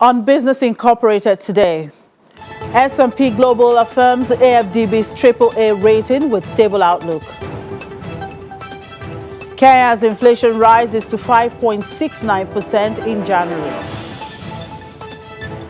On Business Incorporated today, S&P Global affirms AFDB's AAA rating with stable outlook. Kenya's inflation rises to 5.69% in January.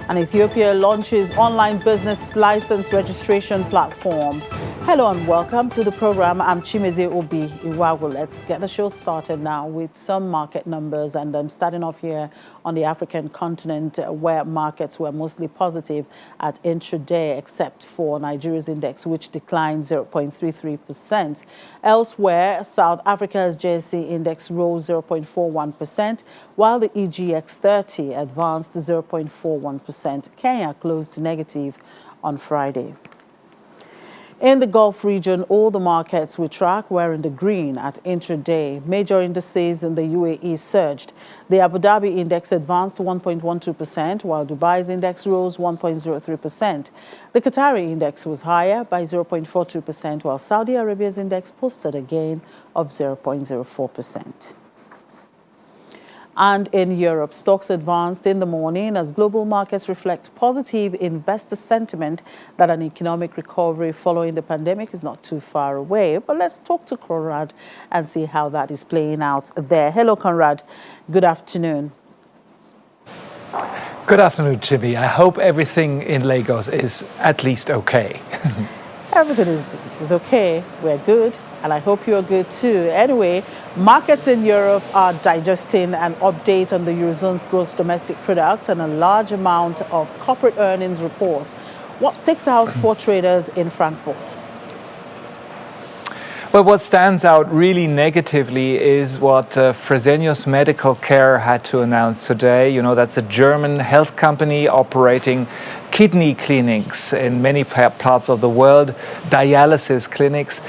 And Ethiopia launches online business license registration platform. Hello and welcome to the program. I'm Chimeze Obi Iwagu. Let's get the show started now with some market numbers, and I'm starting off here on the African continent where markets were mostly positive at intraday except for Nigeria's index, which declined 0.33%. Elsewhere, South Africa's JSE index rose 0.41%, while the EGX 30 advanced 0.41%. Kenya closed negative on Friday. In the Gulf region, all the markets we track were in the green at intraday. Major indices in the UAE surged. The Abu Dhabi index advanced 1.12%, while Dubai's index rose 1.03%. The Qatari index was higher by 0.42%, while Saudi Arabia's index posted a gain of 0.04%. And in Europe, stocks advanced in the morning as global markets reflect positive investor sentiment that an economic recovery following the pandemic is not too far away. But let's talk to Conrad and see how that is playing out there. Hello, Conrad. Good afternoon. Good afternoon, Chibi. I hope everything in Lagos is at least okay. Everything is okay. We're good. And I hope you're good too. Anyway, markets in Europe are digesting an update on the Eurozone's gross domestic product and a large amount of corporate earnings reports. What sticks out for traders in Frankfurt? Well, what stands out really negatively is what Fresenius Medical Care had to announce today. You know, that's a German health company operating kidney clinics in many parts of the world, dialysis clinics.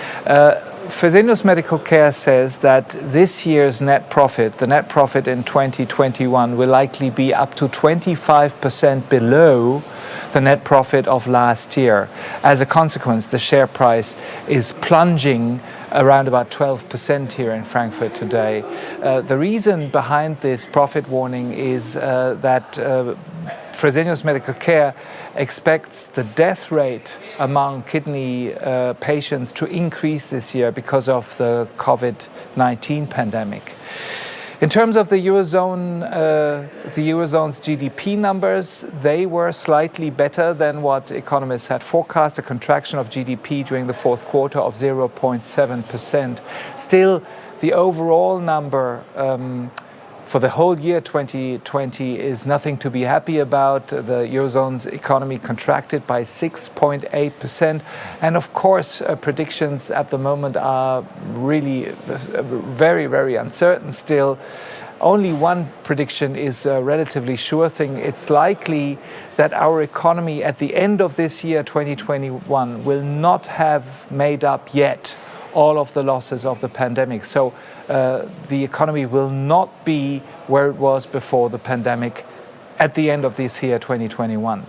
Fresenius Medical Care says that this year's net profit, the net profit in 2021, will likely be up to 25% below the net profit of last year. As a consequence, the share price is plunging around about 12% here in Frankfurt today. The reason behind this profit warning is that Fresenius Medical Care expects the death rate among kidney patients to increase this year because of the COVID-19 pandemic. In terms of the Eurozone's GDP numbers, they were slightly better than what economists had forecast, a contraction of GDP during the fourth quarter of 0.7%. Still, the overall number for the whole year 2020 is nothing to be happy about. The Eurozone's economy contracted by 6.8%. And of course, predictions at the moment are really very, very uncertain still. Only one prediction is a relatively sure thing. It's likely that our economy at the end of this year, 2021, will not have made up yet all of the losses of the pandemic. So the economy will not be where it was before the pandemic at the end of this year, 2021.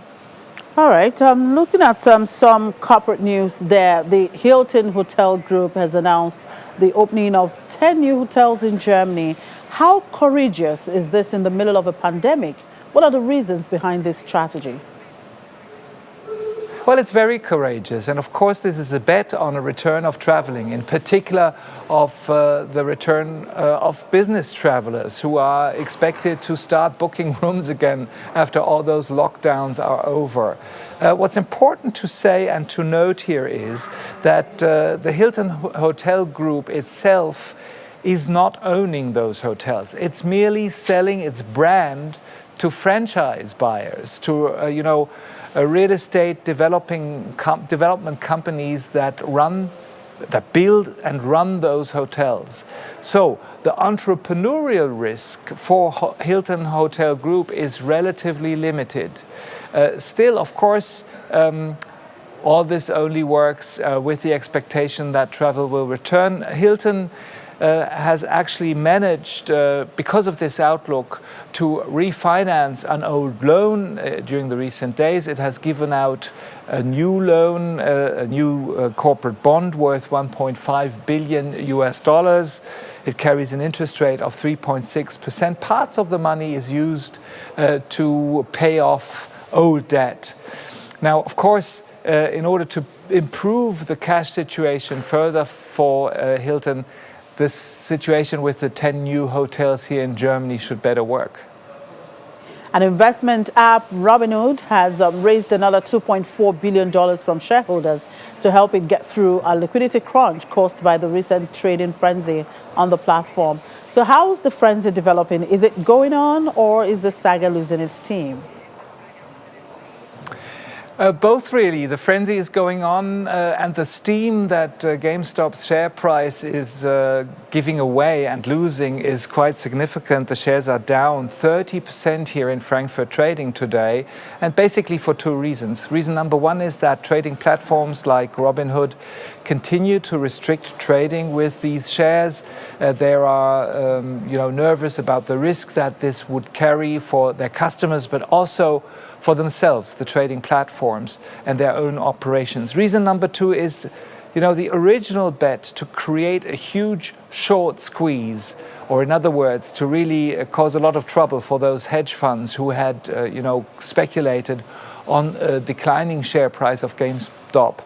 All right. Looking at some corporate news there, the Hilton Hotel Group has announced the opening of 10 new hotels in Germany. How courageous is this in the middle of a pandemic? What are the reasons behind this strategy? Well, it's very courageous. And of course, this is a bet on a return of traveling, in particular of the return of business travelers who are expected to start booking rooms again after all those lockdowns are over. What's important to say and to note here is that the Hilton Hotel Group itself is not owning those hotels. It's merely selling its brand to franchise buyers, to, real estate development companies that build and run those hotels. So the entrepreneurial risk for Hilton Hotel Group is relatively limited. Still, of course, all this only works with the expectation that travel will return. Hilton has actually managed, because of this outlook, to refinance an old loan during the recent days. It has given out a new loan, a new corporate bond worth 1.5 billion US dollars. It carries an interest rate of 3.6%. Parts of the money is used to pay off old debt. Now, of course, in order to improve the cash situation further for Hilton, this situation with the 10 new hotels here in Germany should better work. An investment app, Robinhood, has raised another $2.4 billion from shareholders to help it get through a liquidity crunch caused by the recent trading frenzy on the platform. So how is the frenzy developing? Is it going on, or is the saga losing its steam? Both, really. The frenzy is going on, and the steam that GameStop's share price is giving away and losing is quite significant. The shares are down 30% here in Frankfurt trading today, and basically for two reasons. Reason number one is that trading platforms like Robinhood continue to restrict trading with these shares. They are nervous about the risk that this would carry for their customers, but also for themselves, the trading platforms and their own operations. Reason number two is, the original bet to create a huge short squeeze, or in other words, to really cause a lot of trouble for those hedge funds who had, speculated on a declining share price of GameStop.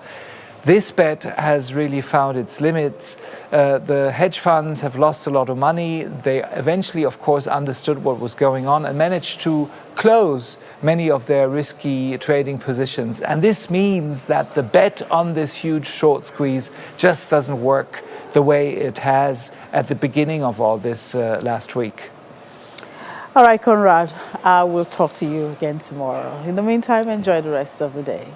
This bet has really found its limits. The hedge funds have lost a lot of money. They eventually, of course, understood what was going on and managed to close many of their risky trading positions. And this means that the bet on this huge short squeeze just doesn't work the way it has at the beginning of all this last week. All right, Conrad, I will talk to you again tomorrow. In the meantime, enjoy the rest of the day.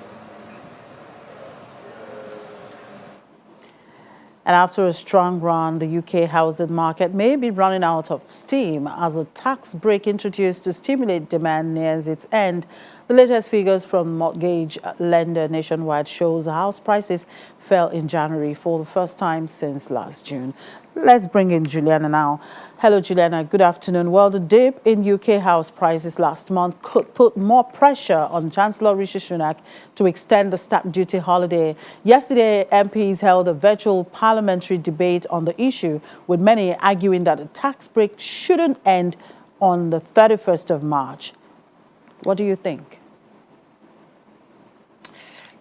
And after a strong run, the UK housing market may be running out of steam as a tax break introduced to stimulate demand nears its end. The latest figures from mortgage lender Nationwide shows house prices fell in January for the first time since last June. Let's bring in Juliana now. Hello, Juliana. Good afternoon. Well, the dip in UK house prices last month could put more pressure on Chancellor Rishi Sunak to extend the stamp duty holiday. Yesterday, MPs held a virtual parliamentary debate on the issue, with many arguing that the tax break shouldn't end on the 31st of March. What do you think?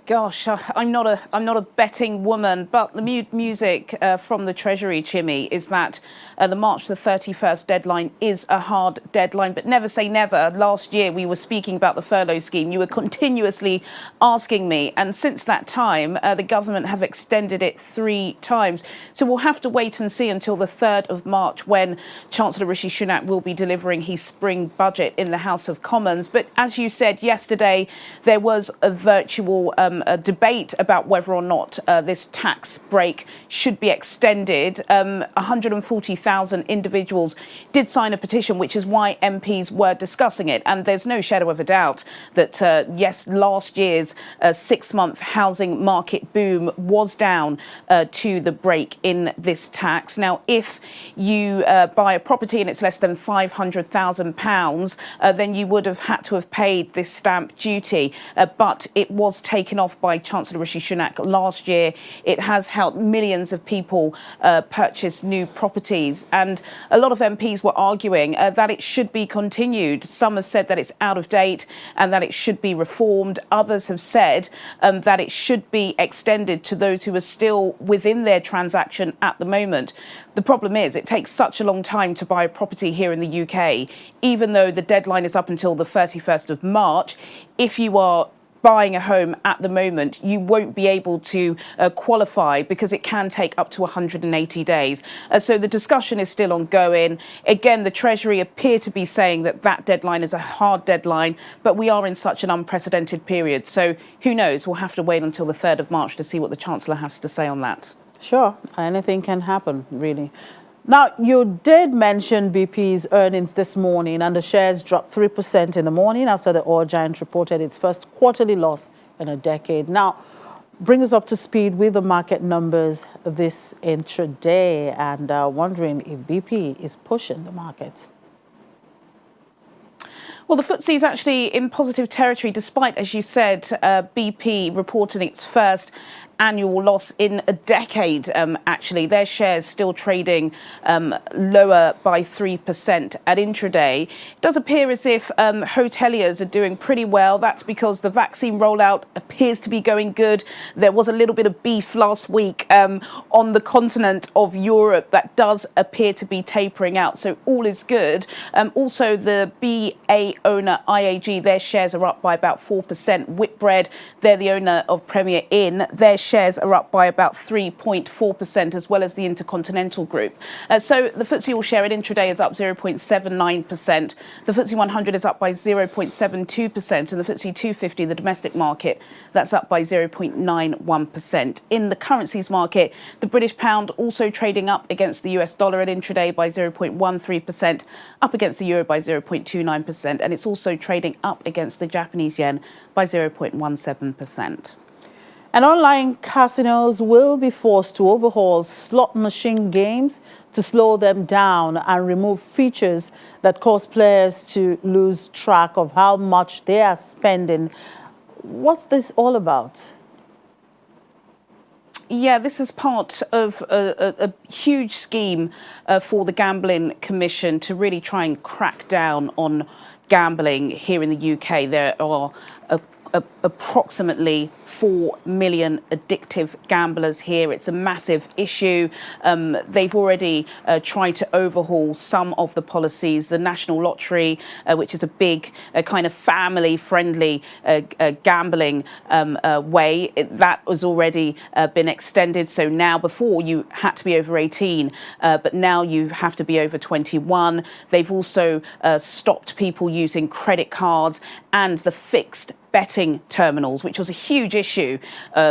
Gosh, I'm not a betting woman, but the music from the Treasury, Chimmy, is that the March the 31st deadline is a hard deadline, but never say never. Last year we were speaking about the furlough scheme. You were continuously asking me, and since that time the government have extended it 3 times. So we'll have to wait and see until the 3rd of March when Chancellor Rishi Sunak will be delivering his spring budget in the House of Commons. But as you said yesterday, there was a virtual a debate about whether or not this tax break should be extended. 140,000 individuals did sign a petition, which is why MPs were discussing it. And there's no shadow of a doubt that, yes, last year's 6-month housing market boom was down to the break in this tax. Now, if you buy a property and it's less than £500,000, then you would have had to have paid this stamp duty. But it was taken off by Chancellor Rishi Sunak last year. It has helped millions of people purchase new properties, and a lot of MPs were arguing that it should be continued. Some have said that it's out of date and that it should be reformed. Others have said that it should be extended to those who are still within their transaction at the moment. The problem is it takes such a long time to buy a property here in the UK, even though the deadline is up until the 31st of March. If you are buying a home at the moment, you won't be able to qualify because it can take up to 180 days. So the discussion is still ongoing. Again, the Treasury appear to be saying that that deadline is a hard deadline, but we are in such an unprecedented period. So who knows? We'll have to wait until the 3rd of March to see what the Chancellor has to say on that. Sure, anything can happen, really. Now, you did mention BP's earnings this morning, and the shares dropped 3% in the morning after the oil giant reported its first quarterly loss in a decade. Now, bring us up to speed with the market numbers this intraday, and wondering if BP is pushing the market. Well, the FTSE is actually in positive territory, despite, as you said, BP reporting its first annual loss in a decade. Actually, their shares still trading lower by 3% at intraday. It does appear as if hoteliers are doing pretty well. That's because the vaccine rollout appears to be going good. There was a little bit of beef last week on the continent of Europe that does appear to be tapering out. So all is good. Also, the BA owner IAG, their shares are up by about 4%. Whitbread, they're the owner of Premier Inn. Their shares are up by about 3.4%, as well as the Intercontinental Group. So the FTSE All-Share at intraday is up 0.79%. The FTSE 100 is up by 0.72%, and the FTSE 250, the domestic market, that's up by 0.91%. In the currencies market, the British pound also trading up against the US dollar at intraday by 0.13%, up against the euro by 0.29%, and it's also trading up against the Japanese yen by 0.17%. And online casinos will be forced to overhaul slot machine games to slow them down and remove features that cause players to lose track of how much they are spending. What's this all about? Yeah, this is part of a huge scheme for the Gambling Commission to really try and crack down on gambling here in the UK. There are approximately 4 million addictive gamblers here. It's a massive issue. They've already tried to overhaul some of the policies. The National Lottery, which is a big kind of family-friendly gambling way, that has already been extended. So now, before you had to be over 18, but now you have to be over 21. They've also stopped people using credit cards and the fixed betting terminals, which was a huge issue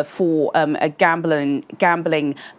for gambling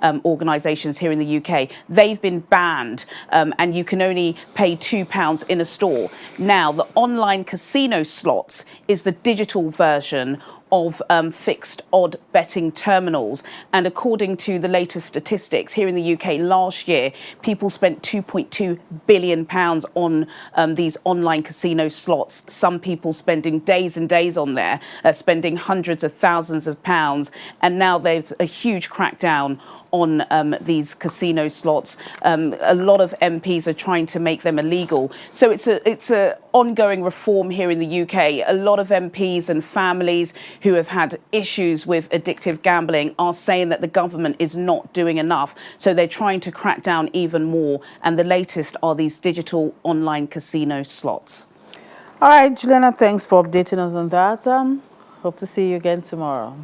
organisations here in the UK. They've been banned, and you can only pay £2 in a store. Now, the online casino slots is the digital version of fixed odd betting terminals. And according to the latest statistics here in the UK last year, people spent £2.2 billion on these online casino slots. Some people spending days and days on there, spending hundreds of thousands of pounds. And now there's a huge crackdown on these casino slots. A lot of MPs are trying to make them illegal. So it's a ongoing reform here in the UK. A lot of MPs and families who have had issues with addictive gambling are saying that the government is not doing enough. So they're trying to crack down even more. And the latest are these digital online casino slots. All right, Juliana, thanks for updating us on that. Hope to see you again tomorrow.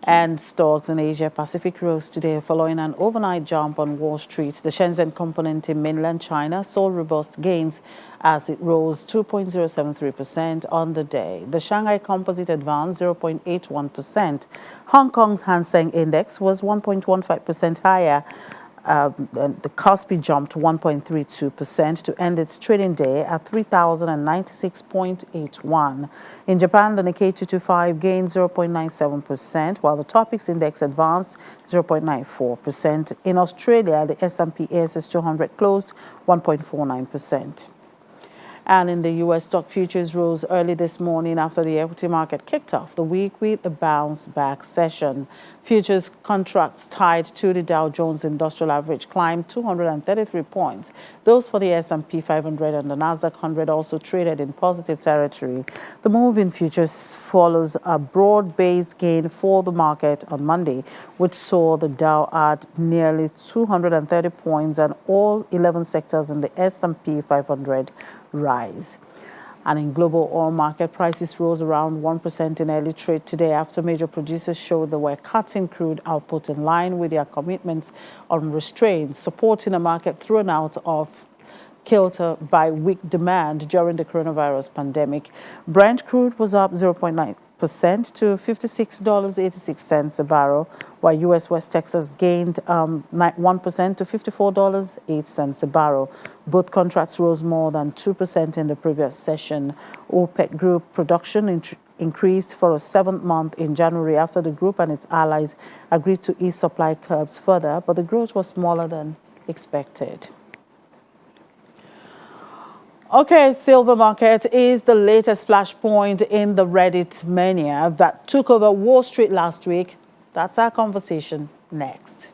And stocks in Asia Pacific rose today following an overnight jump on Wall Street. The Shenzhen component in mainland China saw robust gains as it rose 2.073% on the day. The Shanghai Composite advanced 0.81%. Hong Kong's Hang Seng Index was 1.15% higher. The Kospi jumped 1.32% to end its trading day at 3,096.81. In Japan, the Nikkei 225 gained 0.97%, while the Topix Index advanced 0.94%. In Australia, the S&P ASX 200 closed 1.49%. And in the U.S., stock futures rose early this morning after the equity market kicked off the week with a bounce-back session. Futures contracts tied to the Dow Jones Industrial Average climbed 233 points. Those for the S&P 500 and the Nasdaq 100 also traded in positive territory. The move in futures follows a broad-based gain for the market on Monday, which saw the Dow add nearly 230 points and all 11 sectors in the S&P 500 rise. And in global oil market, prices rose around 1% in early trade today after major producers showed they were cutting crude output in line with their commitments on restraints, supporting a market thrown out of kilter by weak demand during the coronavirus pandemic. Brent crude was up 0.9% to $56.86 a barrel, while U.S. West Texas gained 1% to $54.08 a barrel. Both contracts rose more than 2% in the previous session. OPEC group production increased for a seventh month in January after the group and its allies agreed to ease supply curbs further, but the growth was smaller than expected. Okay, silver market is the latest flashpoint in the Reddit mania that took over Wall Street last week. That's our conversation next.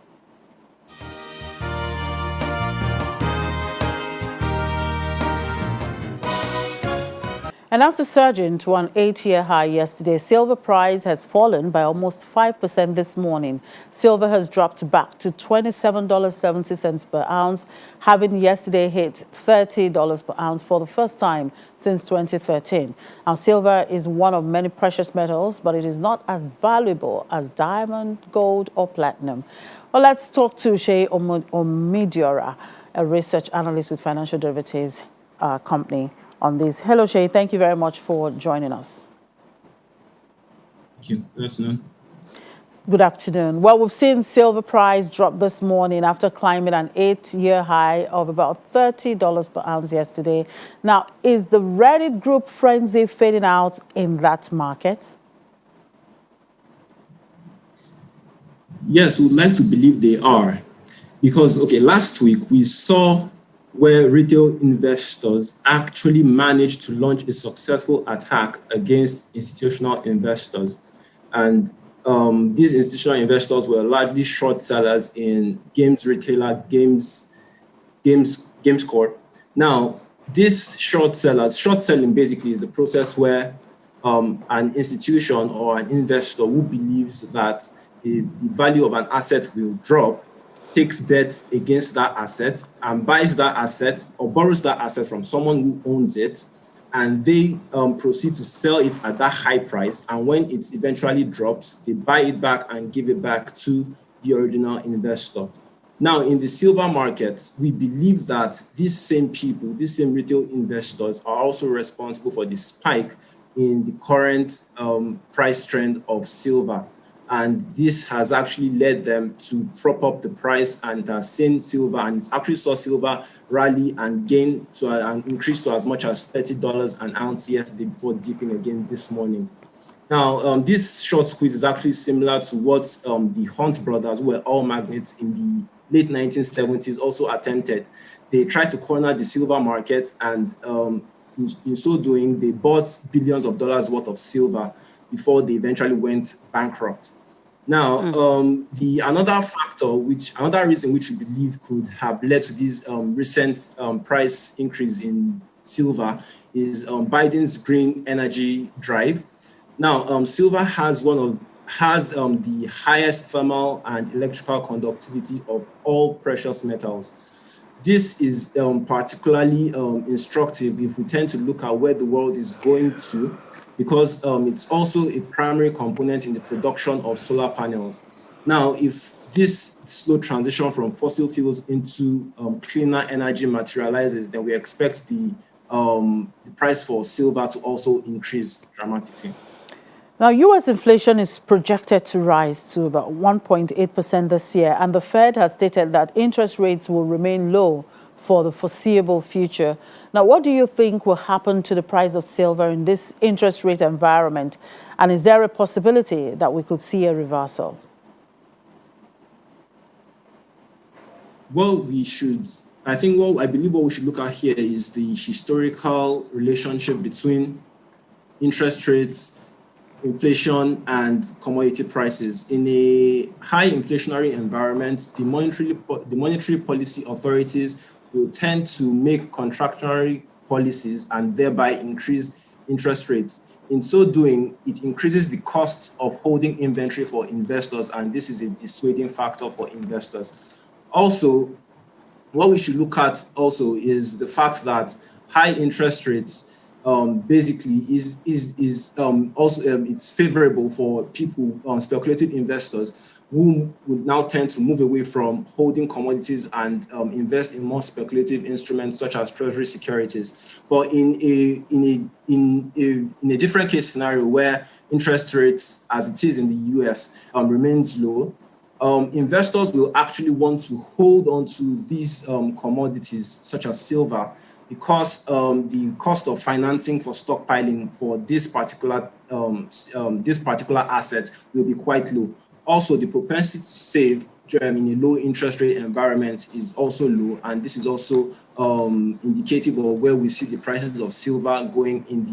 And after surging to an 8-year high yesterday, silver price has fallen by almost 5% this morning. Silver has dropped back to $27.70 per ounce, having yesterday hit $30 per ounce for the first time since 2013. Now, silver is one of many precious metals, but it is not as valuable as diamond, gold, or platinum. Well, let's talk to Shea Omidiora, a research analyst with financial derivatives company, on this. Hello, Shea. Thank you very much for joining us. Thank you. Good afternoon. Good afternoon. Well, we've seen silver price drop this morning after climbing an 8-year high of about $30 per ounce yesterday. Now, is the Reddit group frenzy fading out in that market? Yes, we'd like to believe they are. Because, last week we saw where retail investors actually managed to launch a successful attack against institutional investors. And these institutional investors were largely short sellers in games retailer GameScore. Now, these short selling basically is the process where an institution or an investor who believes that the value of an asset will drop takes bets against that asset and buys that asset or borrows that asset from someone who owns it, and they proceed to sell it at that high price. And when it eventually drops, they buy it back and give it back to the original investor. Now, in the silver markets, we believe that these same people, these same retail investors, are also responsible for the spike in the current price trend of silver. And this has actually led them to prop up the price and seen silver, and it actually saw silver rally and gain to an increase to as much as $30 an ounce yesterday before dipping again this morning. Now, this short squeeze is actually similar to what the Hunt brothers, who were oil magnates in the late 1970s, also attempted. They tried to corner the silver market, and in so doing, they bought billions of dollars worth of silver before they eventually went bankrupt. Now, another reason which we believe could have led to this recent price increase in silver is Biden's green energy drive. Now, silver has the highest thermal and electrical conductivity of all precious metals. This is particularly instructive if we tend to look at where the world is going to, because it's also a primary component in the production of solar panels. Now, if this slow transition from fossil fuels into cleaner energy materializes, then we expect the price for silver to also increase dramatically. Now, U.S. inflation is projected to rise to about 1.8% this year, and the Fed has stated that interest rates will remain low for the foreseeable future. Now, what do you think will happen to the price of silver in this interest rate environment? And is there a possibility that we could see a reversal? Well, I believe what we should look at here is the historical relationship between interest rates, inflation, and commodity prices. In a high inflationary environment, the monetary policy authorities will tend to make contractionary policies and thereby increase interest rates. In so doing, it increases the costs of holding inventory for investors, and this is a dissuading factor for investors. Also, what we should look at also is the fact that high interest rates basically is also it's favorable for people, speculative investors, who would now tend to move away from holding commodities and invest in more speculative instruments such as treasury securities. But in a different case scenario where interest rates, as it is in the US, remains low, investors will actually want to hold on to these commodities such as silver, because the cost of financing for stockpiling for this particular this particular asset will be quite low. Also, the propensity to save in a low interest rate environment is also low, and this is also indicative of where we see the prices of silver going in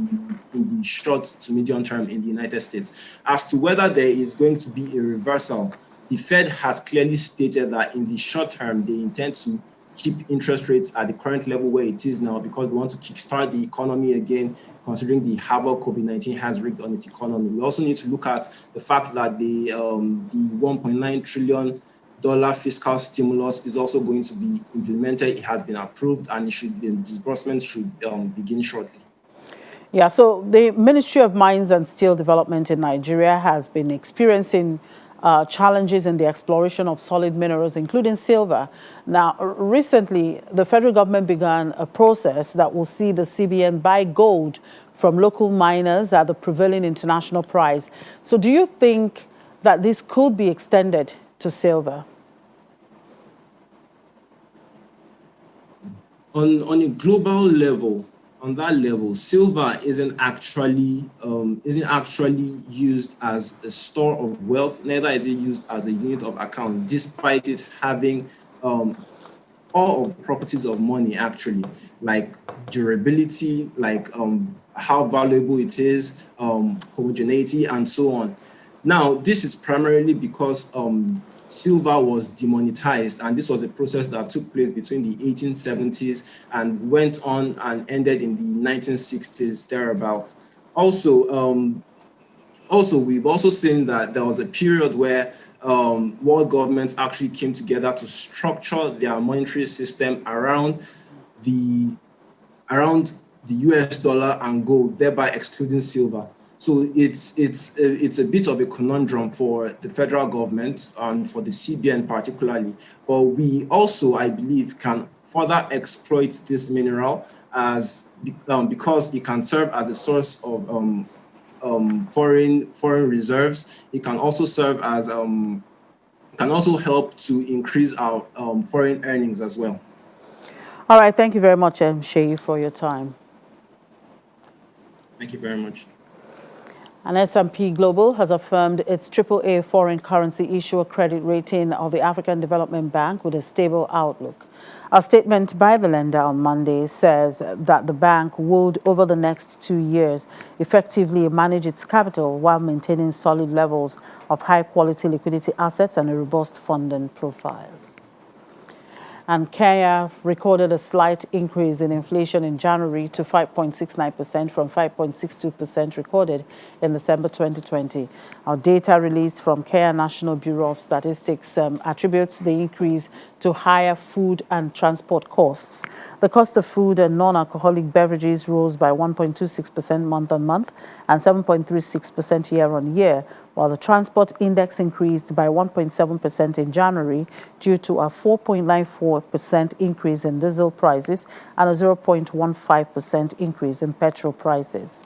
the short to medium term in the United States. As to whether there is going to be a reversal, the Fed has clearly stated that in the short term, they intend to keep interest rates at the current level where it is now because they want to kickstart the economy again, considering the havoc COVID-19 has wreaked on its economy. We also need to look at the fact that the $1.9 trillion fiscal stimulus is also going to be implemented. It has been approved, and the disbursement should begin shortly. Yeah, so the Ministry of Mines and Steel Development in Nigeria has been experiencing challenges in the exploration of solid minerals, including silver. Now, recently, the federal government began a process that will see the CBN buy gold from local miners at the prevailing international price. So do you think that this could be extended to silver? On a global level, on that level, silver isn't actually used as a store of wealth. Neither is it used as a unit of account, despite it having all of the properties of money, actually, like durability, like how valuable it is, homogeneity, and so on. Now, this is primarily because silver was demonetized, and this was a process that took place between the 1870s and went on and ended in the 1960s, thereabouts. Also, we've also seen that there was a period where world governments actually came together to structure their monetary system around the US dollar and gold, thereby excluding silver. So it's a bit of a conundrum for the federal government and for the CBN particularly. But we also, I believe, can further exploit this mineral as because it can serve as a source of foreign reserves. It can also serve as can also help to increase our foreign earnings as well. All right, thank you very much, Sheyi, for your time. Thank you very much. And S&P Global has affirmed its AAA foreign currency issuer credit rating of the African Development Bank with a stable outlook. A statement by the lender on Monday says that the bank would, over the next 2 years, effectively manage its capital while maintaining solid levels of high-quality liquidity assets and a robust funding profile. And Kenya recorded a slight increase in inflation in January to 5.69% from 5.62% recorded in December 2020. Our data released from Kenya National Bureau of Statistics attributes the increase to higher food and transport costs. The cost of food and non-alcoholic beverages rose by 1.26% month-on-month and 7.36% year-on-year, while the transport index increased by 1.7% in January due to a 4.94% increase in diesel prices and a 0.15% increase in petrol prices.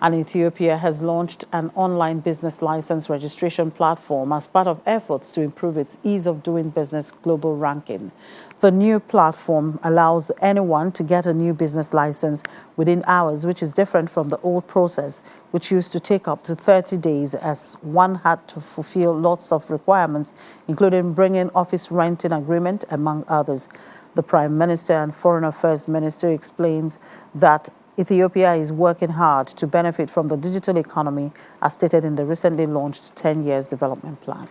And Ethiopia has launched an online business license registration platform as part of efforts to improve its ease of doing business global ranking. The new platform allows anyone to get a new business license within hours, which is different from the old process, which used to take up to 30 days as one had to fulfill lots of requirements, including bringing office renting agreement, among others. The Prime Minister and Foreign Affairs Minister explains that Ethiopia is working hard to benefit from the digital economy, as stated in the recently launched 10 years development plan.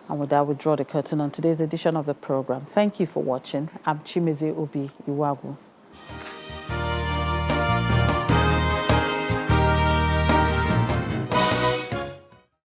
And with that, we draw the curtain on today's edition of the program. Thank you for watching. I'm Chimeze Obi Iwagu.